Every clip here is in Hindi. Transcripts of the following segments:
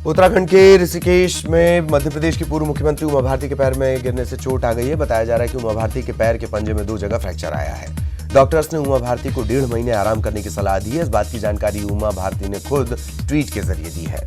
उत्तराखंड के ऋषिकेश में मध्य प्रदेश की पूर्व मुख्यमंत्री उमा भारती के पैर में गिरने से चोट आ गई है। बताया जा रहा है कि उमा भारती के पैर के पंजे में 2 जगह फ्रैक्चर आया है। डॉक्टर्स ने उमा भारती को 1.5 महीने आराम करने की सलाह दी है। इस बात की जानकारी उमा भारती ने खुद ट्वीट के जरिए दी है।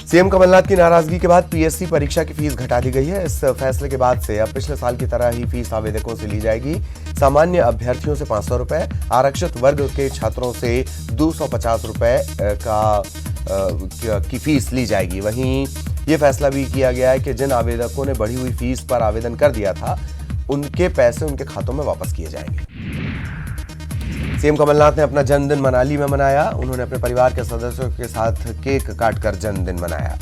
सीएम कमलनाथ की नाराजगी के बाद पीएससी परीक्षा की फीस घटा दी गई है। इस फैसले के बाद से अब पिछले साल की तरह ही फीस आवेदकों से ली जाएगी। सामान्य अभ्यर्थियों से 500 रुपए, आरक्षित वर्ग के छात्रों से 250 रुपए की फीस ली जाएगी। वहीं ये फैसला भी किया गया है कि जिन आवेदकों ने बढ़ी हुई फीस पर आवेदन कर दिया था, उनके पैसे उनके खातों में वापस किए जाएंगे। सीएम कमलनाथ ने अपना जन्मदिन मनाली में मनाया। उन्होंने अपने परिवार के सदस्यों के साथ केक काटकर जन्मदिन मनाया।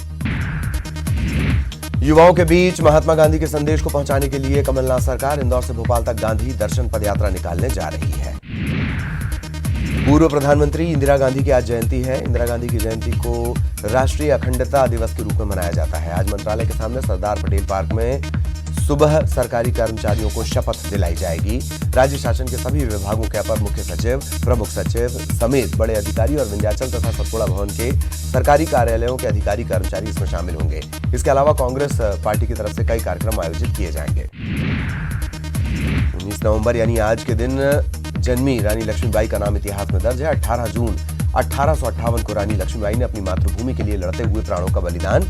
युवाओं के बीच महात्मा गांधी के संदेश को पहुंचाने के लिए कमलनाथ सरकार इंदौर से भोपाल तक गांधी दर्शन पदयात्रा निकालने जा रही है। पूर्व प्रधानमंत्री इंदिरा गांधी की आज जयंती है। इंदिरा गांधी की जयंती को राष्ट्रीय अखंडता दिवस के रूप में मनाया जाता है। आज मंत्रालय के सामने सरदार पटेल पार्क में सुबह सरकारी कर्मचारियों को शपथ दिलाई जाएगी। राज्य शासन के सभी विभागों के अपर मुख्य सचिव, प्रमुख सचिव समेत बड़े अधिकारी और विंध्याचल तथा सतपुड़ा भवन के सरकारी कार्यालयों के अधिकारी कर्मचारी इसमें शामिल होंगे। इसके अलावा कांग्रेस पार्टी की तरफ से कई कार्यक्रम आयोजित किए जाएंगे। 19 नवंबर यानी आज के दिन जन्मी रानी लक्ष्मीबाई का नाम इतिहास में दर्ज है। 18 जून 1858 को रानी लक्ष्मीबाई ने अपनी मातृभूमि के लिए लड़ते हुए प्राणों का बलिदान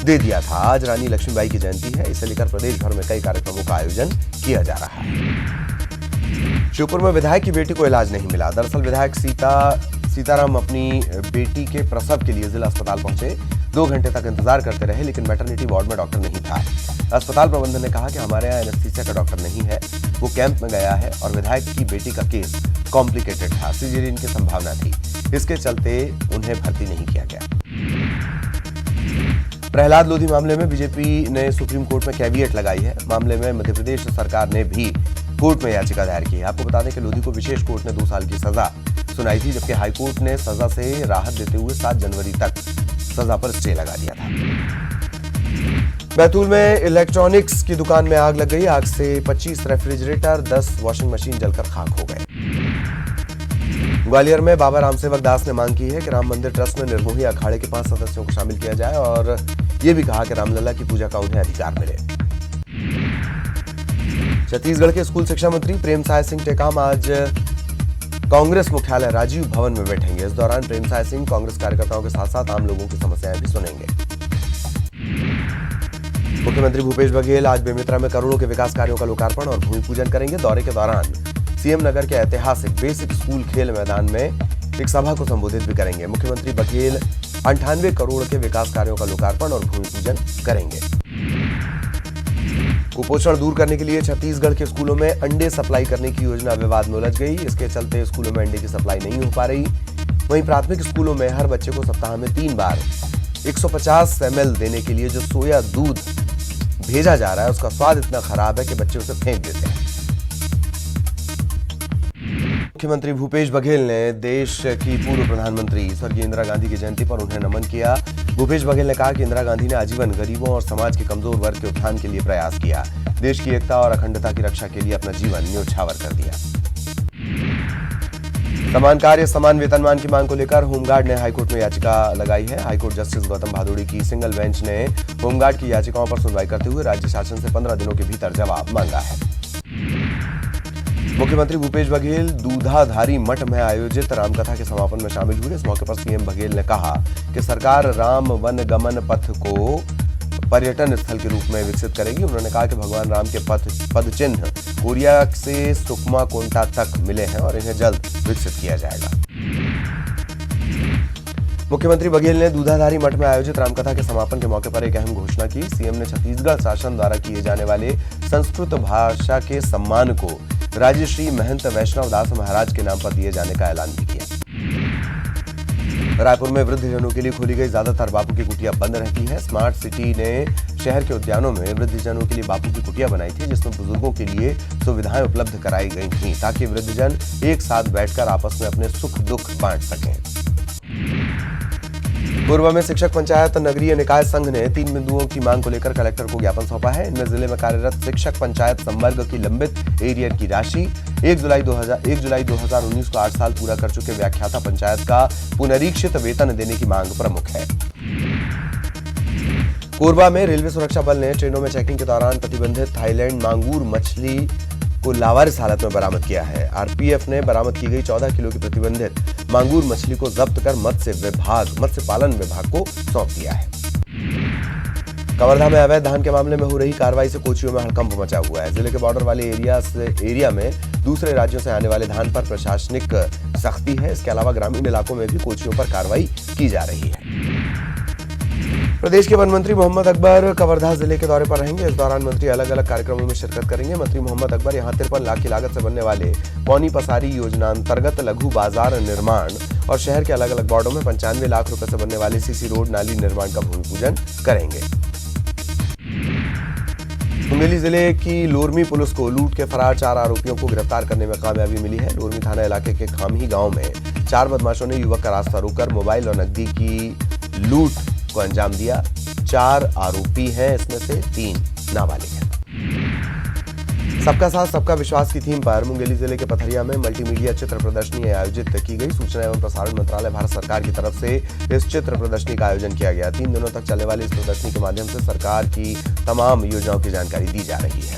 दे दिया था। आज रानी लक्ष्मीबाई की जयंती है। इसे लेकर प्रदेश भर में कई कार्यक्रमों का आयोजन किया जा रहा है। शिवपुर में विधायक की बेटी को इलाज नहीं मिला। दरअसल विधायक सीताराम अपनी बेटी के प्रसव के लिए जिला अस्पताल पहुंचे। 2 घंटे तक इंतजार करते रहे, लेकिन मैटरनिटी वार्ड में डॉक्टर नहीं था। अस्पताल प्रबंधन ने कहा कि हमारे यहाँ एनेस्थीसिया का डॉक्टर नहीं है, वो कैंप में गया है और विधायक की बेटी का केस कॉम्प्लिकेटेड था, सिजेरियन की संभावना थी। इसके चलते उन्हें भर्ती नहीं किया गया। प्रहलाद लोधी मामले में बीजेपी ने सुप्रीम कोर्ट में कैविएट लगाई है। मामले में मध्य प्रदेश सरकार ने भी कोर्ट में याचिका दायर की है। आपको बता दें कि लोधी को विशेष कोर्ट ने 2 साल की सजा सुनाई थी, जबकि हाईकोर्ट ने सजा से राहत देते हुए 7 जनवरी तक सजा पर स्टे लगा दिया था। बैतूल में इलेक्ट्रॉनिक्स की दुकान में आग लग गई। आग से 25 रेफ्रिजरेटर, 10 वॉशिंग मशीन जलकर खाक हो गए। ग्वालियर में बाबा रामसेवक दास ने मांग की है कि राम मंदिर ट्रस्ट में निर्मोही अखाड़े के 5 सदस्यों को शामिल किया जाए और ये भी कहा कि रामलला की पूजा का उन्हें अधिकार मिले। छत्तीसगढ़ के स्कूल शिक्षा मंत्री प्रेमसाय सिंह टेकाम आज कांग्रेस मुख्यालय राजीव भवन में बैठेंगे। इस दौरान प्रेमसाय सिंह कांग्रेस कार्यकर्ताओं के साथ साथ आम लोगों की समस्याएं भी सुनेंगे। मुख्यमंत्री भूपेश बघेल आज बेमेतरा में करोड़ों के विकास कार्यों का लोकार्पण और भूमि पूजन करेंगे। दौरे के दौरान सीएम नगर के ऐतिहासिक बेसिक स्कूल खेल मैदान में एक सभा को संबोधित भी करेंगे। मुख्यमंत्री बघेल 98 करोड़ के विकास कार्यों का लोकार्पण और भूमि पूजन करेंगे। कुपोषण दूर करने के लिए छत्तीसगढ़ के स्कूलों में अंडे सप्लाई करने की योजना विवाद में उलझ गई। इसके चलते स्कूलों में अंडे की सप्लाई नहीं हो पा रही। वहीं प्राथमिक स्कूलों में हर बच्चे को सप्ताह में 3 बार 150 ml देने के लिए जो सोया दूध भेजा जा रहा है, उसका स्वाद इतना खराब है कि बच्चे उसे फेंक देते हैं। मुख्यमंत्री भूपेश बघेल ने देश की पूर्व प्रधानमंत्री स्वर्गीय इंदिरा गांधी की जयंती पर उन्हें नमन किया। भूपेश बघेल ने कहा कि इंदिरा गांधी ने आजीवन गरीबों और समाज के कमजोर वर्ग के उत्थान के लिए प्रयास किया। देश की एकता और अखंडता की रक्षा के लिए अपना जीवन न्योछावर कर दिया। समान कार्य समान वेतनमान की मांग को लेकर होमगार्ड ने हाईकोर्ट में याचिका लगाई है। हाईकोर्ट जस्टिस गौतम भादुड़ी की सिंगल बेंच ने होमगार्ड की याचिकाओं पर सुनवाई करते हुए राज्य शासन से 15 दिनों के भीतर जवाब मांगा है। मुख्यमंत्री भूपेश बघेल दूधाधारी मठ में आयोजित रामकथा के समापन में शामिल हुए। इस मौके पर सीएम बघेल ने कहा कि सरकार राम वन गमन पथ को पर्यटन स्थल के रूप में विकसित करेगी। उन्होंने कहा कि भगवान राम के पद चिन्ह कोरिया से सुकमा कोंटा तक मिले हैं और इन्हें जल्द विकसित किया जाएगा। मुख्यमंत्री बघेल ने दूधाधारी मठ में आयोजित रामकथा के समापन के मौके पर एक अहम घोषणा की। सीएम ने छत्तीसगढ़ शासन द्वारा किए जाने वाले संस्कृत भाषा के सम्मान को राजश्री महंत वैष्णव दास महाराज के नाम पर दिए जाने का ऐलान भी किया। रायपुर में वृद्धजनों के लिए खोली गई ज्यादातर बापू की कुटिया बंद रहती है। स्मार्ट सिटी ने शहर के उद्यानों में वृद्धजनों के लिए बापू की कुटिया बनाई थी, जिसमें बुजुर्गों के लिए सुविधाएं उपलब्ध कराई गई थी ताकि वृद्धजन एक साथ बैठकर आपस में अपने सुख दुख बांट सकें। कोरबा में शिक्षक पंचायत नगरीय निकाय संघ ने 3 बिंदुओं की मांग को लेकर कलेक्टर को ज्ञापन सौंपा है। इनमें जिले में कार्यरत शिक्षक पंचायत संवर्ग की लंबित एरियर की राशि, 1 जुलाई 2019 को 8 साल पूरा कर चुके व्याख्याता पंचायत का पुनरीक्षित वेतन देने की मांग प्रमुख है। कोरबा में रेलवे सुरक्षा बल ने ट्रेनों में चेकिंग के दौरान प्रतिबंधित थाईलैंड मांगूर मछली को लावारिस हालत में बरामद किया है। आरपीएफ ने बरामद की गई 14 किलो की प्रतिबंधित मांगूर मछली को जब्त कर मत्स्य पालन विभाग को सौंप दिया है। कवर्धा में अवैध धान के मामले में हो रही कार्रवाई से कोचियों में हड़कंप मचा हुआ है। जिले के बॉर्डर वाले एरिया में दूसरे राज्यों से आने वाले धान पर प्रशासनिक सख्ती है। इसके अलावा ग्रामीण इलाकों में भी कोचियों पर कार्रवाई की जा रही है। प्रदेश के वन मंत्री मोहम्मद अकबर कवर्धा जिले के दौरे पर रहेंगे। इस दौरान मंत्री अलग अलग कार्यक्रमों में शिरकत करेंगे। मंत्री मोहम्मद अकबर यहां 53 लाख की लागत से बनने वाले पौनी पसारी योजना अंतर्गत लघु बाजार निर्माण और शहर के अलग अलग वार्डों में 95 लाख रुपए से बनने वाले सीसी रोड नाली निर्माण का भूमि पूजन करेंगे। मुंगेली जिले की लोरमी पुलिस को लूट के फरार 4 आरोपियों को गिरफ्तार करने में कामयाबी मिली है। लोरमी थाना इलाके के खामही गांव में 4 बदमाशों ने युवक का रास्ता रोककर मोबाइल और नकदी की लूट को अंजाम दिया। 4 आरोपी हैं, इसमें से 3 नाबालिग हैं। सबका साथ सबका विश्वास की थीम पर मुंगेली जिले के पथरिया में मल्टीमीडिया चित्र प्रदर्शनी आयोजित की गई। सूचना एवं प्रसारण मंत्रालय भारत सरकार की तरफ से इस चित्र प्रदर्शनी का आयोजन किया गया। 3 दिनों तक चलने वाली इस प्रदर्शनी के माध्यम से सरकार की तमाम योजनाओं की जानकारी दी जा रही है।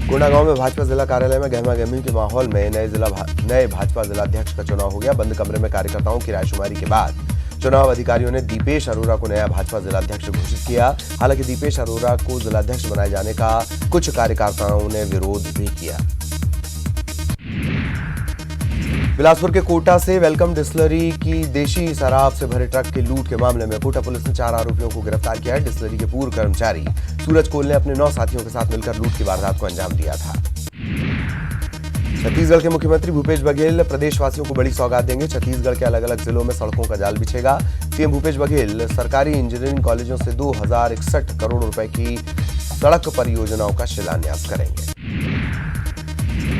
कोंडागांव में भाजपा जिला कार्यालय में गहमा-गहमी के माहौल में नए भाजपा जिलाध्यक्ष का चुनाव हो गया। बंद कमरे में कार्यकर्ताओं की रायशुमारी के बाद चुनाव अधिकारियों ने दीपेश अरोरा को नया भाजपा जिलाध्यक्ष घोषित किया। हालांकि दीपेश अरोरा को जिलाध्यक्ष बनाए जाने का कुछ कार्यकर्ताओं ने विरोध भी किया। बिलासपुर के कोटा से वेलकम डिस्टिलरी की देशी शराब से भरे ट्रक के लूट के मामले में कोटा पुलिस ने 4 आरोपियों को गिरफ्तार किया है। डिस्टिलरी के पूर्व कर्मचारी सूरज कोल ने अपने 9 साथियों के साथ मिलकर लूट की वारदात को अंजाम दिया था। छत्तीसगढ़ के मुख्यमंत्री भूपेश बघेल प्रदेशवासियों को बड़ी सौगात देंगे। छत्तीसगढ़ के अलग अलग जिलों में सड़कों का जाल बिछेगा। सीएम भूपेश बघेल सरकारी इंजीनियरिंग कॉलेजों से 2061 करोड़ रुपए की सड़क परियोजनाओं का शिलान्यास करेंगे।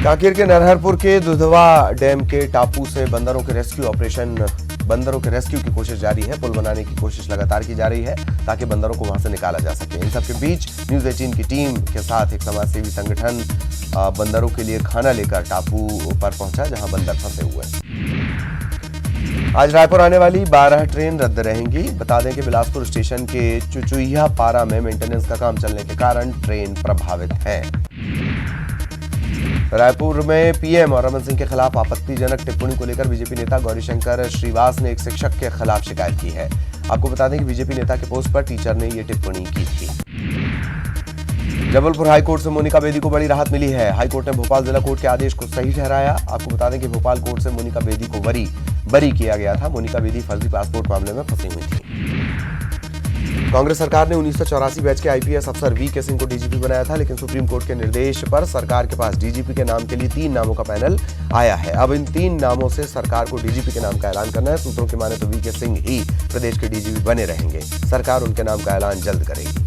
कांकेर के नरहरपुर के दुधवा डैम के टापू से बंदरों के रेस्क्यू की कोशिश जारी है। पुल बनाने की कोशिश लगातार की जा रही है ताकि बंदरों को वहां से निकाला जा सके। इन सबके बीच न्यूज 18 की टीम के साथ एक समाजसेवी संगठन बंदरों के लिए खाना लेकर टापू पर पहुंचा, जहां बंदर फंसे हुए हैं। आज रायपुर आने वाली 12 ट्रेन रद्द रहेंगी। बता दें कि बिलासपुर स्टेशन के चुचुहिया पारा में मेंटेनेंस का काम चलने के कारण ट्रेन प्रभावित है। रायपुर में पीएम और रमन सिंह के खिलाफ आपत्तिजनक टिप्पणी को लेकर बीजेपी नेता गौरीशंकर श्रीवास ने एक शिक्षक के खिलाफ शिकायत की है। आपको बता दें कि बीजेपी नेता के पोस्ट पर टीचर ने ये टिप्पणी की थी। जबलपुर हाईकोर्ट से मोनिका बेदी को बड़ी राहत मिली है। हाईकोर्ट ने भोपाल जिला कोर्ट के आदेश को सही ठहराया। आपको बता दें कि भोपाल कोर्ट से मोनिका बेदी को बरी किया गया था। मोनिका बेदी फर्जी पासपोर्ट मामले में फंसी हुई थी। कांग्रेस सरकार ने 1984 बैच के आईपीएस अफसर वीके सिंह को डीजीपी बनाया था, लेकिन सुप्रीम कोर्ट के निर्देश पर सरकार के पास डीजीपी के नाम के लिए 3 नामों का पैनल आया है। अब इन 3 नामों से सरकार को डीजीपी के नाम का ऐलान करना है। सूत्रों की माने तो वीके सिंह ही प्रदेश के डीजीपी बने रहेंगे। सरकार उनके नाम का ऐलान जल्द करेगी।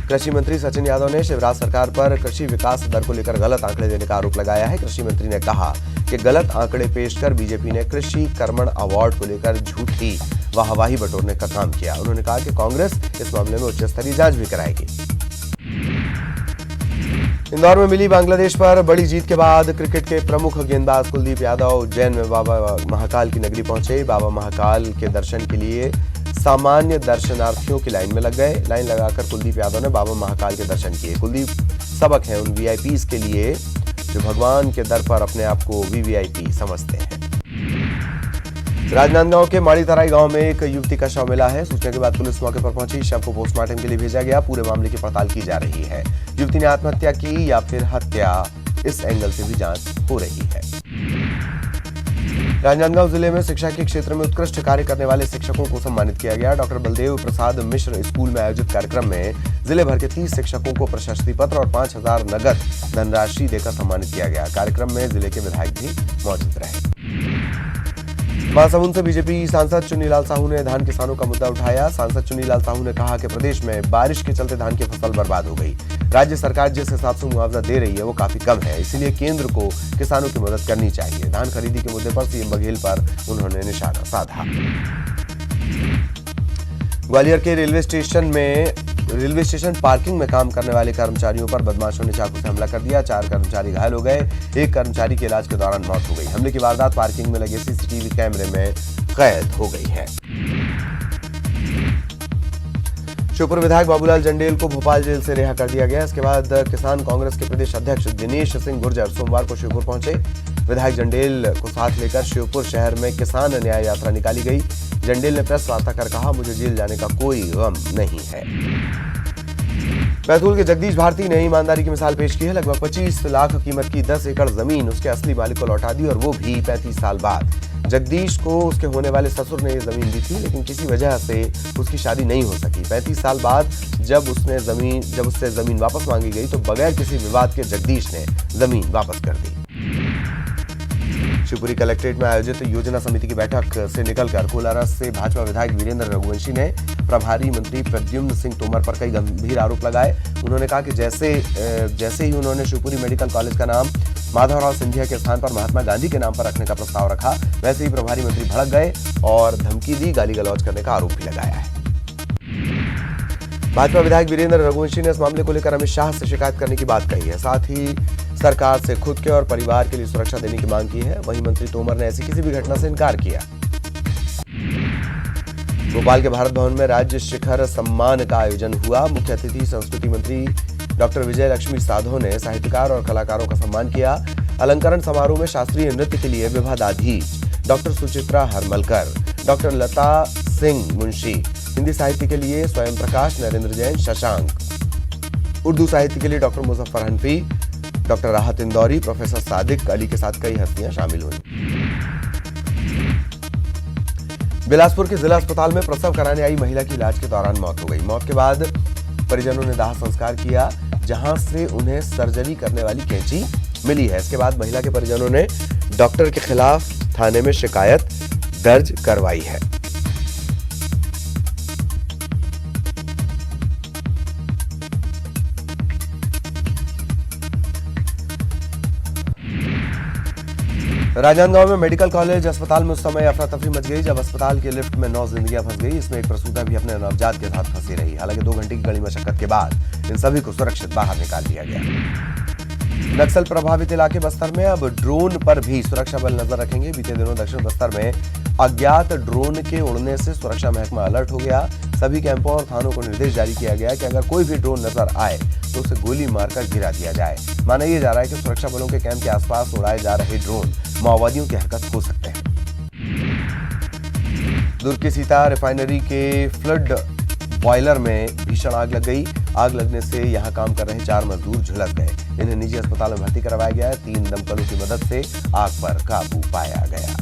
कृषि मंत्री सचिन यादव ने शिवराज सरकार पर कृषि विकास दर को लेकर गलत आंकड़े देने का आरोप लगाया है। कृषि मंत्री ने कहा कि गलत आंकड़े पेश कर बीजेपी ने कृषि कर्मण अवार्ड को लेकर झूठी वाहवाही बटोरने का काम किया। उन्होंने कहा कि कांग्रेस इस मामले में उच्च स्तरीय जांच भी कराएगी। इंदौर में मिली बांग्लादेश पर बड़ी जीत के बाद क्रिकेट के प्रमुख गेंदबाज कुलदीप यादव उज्जैन में बाबा महाकाल की नगरी पहुंचे। बाबा महाकाल के दर्शन के लिए सामान्य दर्शनार्थियों की लाइन में लग गए। लाइन लगाकर कुलदीप यादव ने बाबा महाकाल के दर्शन किए। कुलदीप सबक है उन वीआईपीज के लिए जो भगवान के दर पर अपने आप को वीवीआईपी समझते हैं। राजनांदगांव के माड़ीतराई गांव में एक युवती का शव मिला है। सूचना के बाद पुलिस मौके पर पहुंची। शव को पोस्टमार्टम के लिए भेजा गया। पूरे मामले की पड़ताल की जा रही है। युवती ने आत्महत्या की या फिर हत्या, इस एंगल से भी जांच हो रही है। राजनांदगांव जिले में शिक्षा के क्षेत्र में उत्कृष्ट कार्य करने वाले शिक्षकों को सम्मानित किया गया। डॉक्टर बलदेव प्रसाद मिश्र स्कूल में आयोजित कार्यक्रम में जिले भर के 30 शिक्षकों को प्रशस्ति पत्र और 5000 नगद धनराशि देकर सम्मानित किया गया। कार्यक्रम में जिले के विधायक भी मौजूद रहे। महासमुंद से बीजेपी सांसद चुन्नीलाल साहू ने धान किसानों का मुद्दा उठाया। सांसद चुन्नीलाल साहू ने कहा कि प्रदेश में बारिश के चलते धान की फसल बर्बाद हो गई। राज्य सरकार जिस हिसाब से मुआवजा दे रही है वो काफी कम है, इसलिए केंद्र को किसानों की मदद करनी चाहिए। धान खरीदी के मुद्दे पर सीएम बघेल पर उन्होंने निशाना साधा। ग्वालियर के रेलवे स्टेशन पार्किंग में काम करने वाले कर्मचारियों पर बदमाशों ने चाकू से हमला कर दिया। 4 कर्मचारी घायल हो गए। एक कर्मचारी की इलाज के दौरान मौत हो गई। हमले की वारदात पार्किंग में लगे सीसीटीवी कैमरे में कैद हो गई है। श्योपुर विधायक बाबूलाल जंडेल को भोपाल जेल से रिहा कर दिया गया। इसके बाद किसान कांग्रेस के प्रदेश अध्यक्ष दिनेश सिंह गुर्जर सोमवार को श्योपुर पहुंचे। विधायक जंडेल को साथ लेकर श्योपुर शहर में किसान न्याय यात्रा निकाली गई। जंडेल ने प्रेस वार्ता कर कहा, मुझे जेल जाने का कोई गम नहीं है। बैतूल के जगदीश भारती ने ईमानदारी की मिसाल पेश की है। लगभग 25 लाख कीमत की 10 एकड़ जमीन उसके असली मालिक को लौटा दी और वो भी 35 साल बाद। जगदीश को उसके होने वाले ससुर ने ये जमीन दी थी, लेकिन किसी वजह से उसकी शादी नहीं हो सकी। 35 साल बाद जब उससे जमीन वापस मांगी गई तो बगैर किसी विवाद के जगदीश ने जमीन वापस कर दी। शिवपुरी कलेक्ट्रेट में आयोजित योजना समिति की बैठक से निकलकर कोलारस से भाजपा विधायक वीरेंद्र रघुवंशी ने प्रभारी मंत्री प्रद्युम्न सिंह तोमर पर कई गंभीर आरोप लगाए। उन्होंने कहा कि जैसे ही उन्होंने शिवपुरी मेडिकल कॉलेज का नाम माधवराव सिंधिया के स्थान पर महात्मा गांधी के नाम पर रखने का प्रस्ताव रखा, वैसे ही प्रभारी मंत्री भड़क गए और धमकी दी, गाली गलौज करने का आरोप भी लगाया है। भाजपा विधायक वीरेंद्र रघुवंशी ने इस मामले को लेकर अमित शाह से शिकायत करने की बात कही है। साथ ही सरकार से खुद के और परिवार के लिए सुरक्षा देने की मांग की है। वहीं मंत्री तोमर ने ऐसी किसी भी घटना से इनकार किया। भोपाल के भारत भवन में राज्य शिखर सम्मान का आयोजन हुआ। मुख्य अतिथि संस्कृति मंत्री डॉक्टर विजय लक्ष्मी साधो ने साहित्यकार और कलाकारों का सम्मान किया। अलंकरण समारोह में शास्त्रीय नृत्य के लिए विभागाधीश डॉक्टर सुचित्रा हरमलकर, डॉक्टर लता सिंह मुंशी, हिंदी साहित्य के लिए स्वयं प्रकाश, नरेंद्र जैन, शशांक, उर्दू साहित्य के लिए डॉक्टर मुजफ्फर हनफी, डॉक्टर राहत इंदौरी, प्रोफेसर सादिक अली के साथ कई हस्तियां शामिल हुई। बिलासपुर के जिला अस्पताल में प्रसव कराने आई महिला की इलाज के दौरान मौत हो गई। मौत के बाद परिजनों ने दाह संस्कार किया, जहां से उन्हें सर्जरी करने वाली कैंची मिली है। इसके बाद महिला के परिजनों ने डॉक्टर के खिलाफ थाने में शिकायत दर्ज करवाई है। राजनांदगांव में मेडिकल कॉलेज अस्पताल में उस समय अफरा तफरी मच गई जब अस्पताल के लिफ्ट में 9 जिंदगियां फंस गई। इसमें एक प्रसूता भी अपने नवजात के साथ फंसी रही। हालांकि 2 घंटे की कड़ी मशक्कत के बाद इन सभी को सुरक्षित बाहर निकाल दिया गया। नक्सल प्रभावित इलाके बस्तर में अब ड्रोन पर भी सुरक्षा बल नजर रखेंगे। बीते दिनों दक्षिण बस्तर में अज्ञात ड्रोन के उड़ने से सुरक्षा महकमा अलर्ट हो गया। सभी कैंपों और थानों को निर्देश जारी किया गया कि अगर कोई भी ड्रोन नजर आए तो उसे गोली मारकर गिरा दिया जाए। माना यह जा रहा है कि सुरक्षा बलों के कैंप के आसपास उड़ाए जा रहे ड्रोन माओवादियों की हरकत हो सकते हैं। दुर्ग की सीता रिफाइनरी के फ्लड बॉयलर में भीषण आग लग गई। आग लगने से यहां काम कर रहे 4 मजदूर झुलस गए। इन्हें निजी अस्पताल में भर्ती करवाया गया है। 3 दमकलों की मदद से आग पर काबू पाया गया।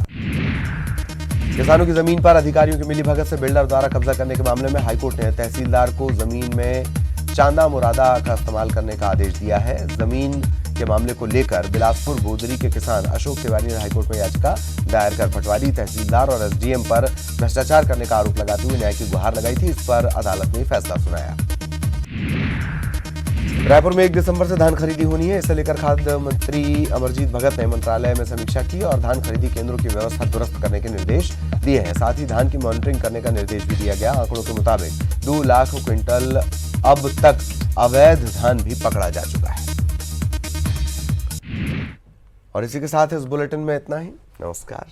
किसानों की जमीन पर अधिकारियों की मिलीभगत से बिल्डर द्वारा कब्जा करने के मामले में हाईकोर्ट ने तहसीलदार को जमीन में चांदा मुरादा का इस्तेमाल करने का आदेश दिया है। जमीन के मामले को लेकर बिलासपुर बोदरी के किसान अशोक तिवारी ने हाईकोर्ट में याचिका दायर कर पटवारी, तहसीलदार और एसडीएम पर भ्रष्टाचार करने का आरोप लगाते हुए न्याय की गुहार लगाई थी। इस पर अदालत ने फैसला सुनाया। रायपुर में 1 दिसंबर से धान खरीदी होनी है। इसे लेकर खाद्य मंत्री अमरजीत भगत ने मंत्रालय में समीक्षा की और धान खरीदी केंद्रों की व्यवस्था दुरुस्त करने के निर्देश दिए हैं। साथ ही धान की मॉनिटरिंग करने का निर्देश भी दिया गया। आंकड़ों के मुताबिक 2 लाख क्विंटल अब तक अवैध धान भी पकड़ा जा चुका है। और इसी के साथ इस बुलेटिन में इतना ही। नमस्कार।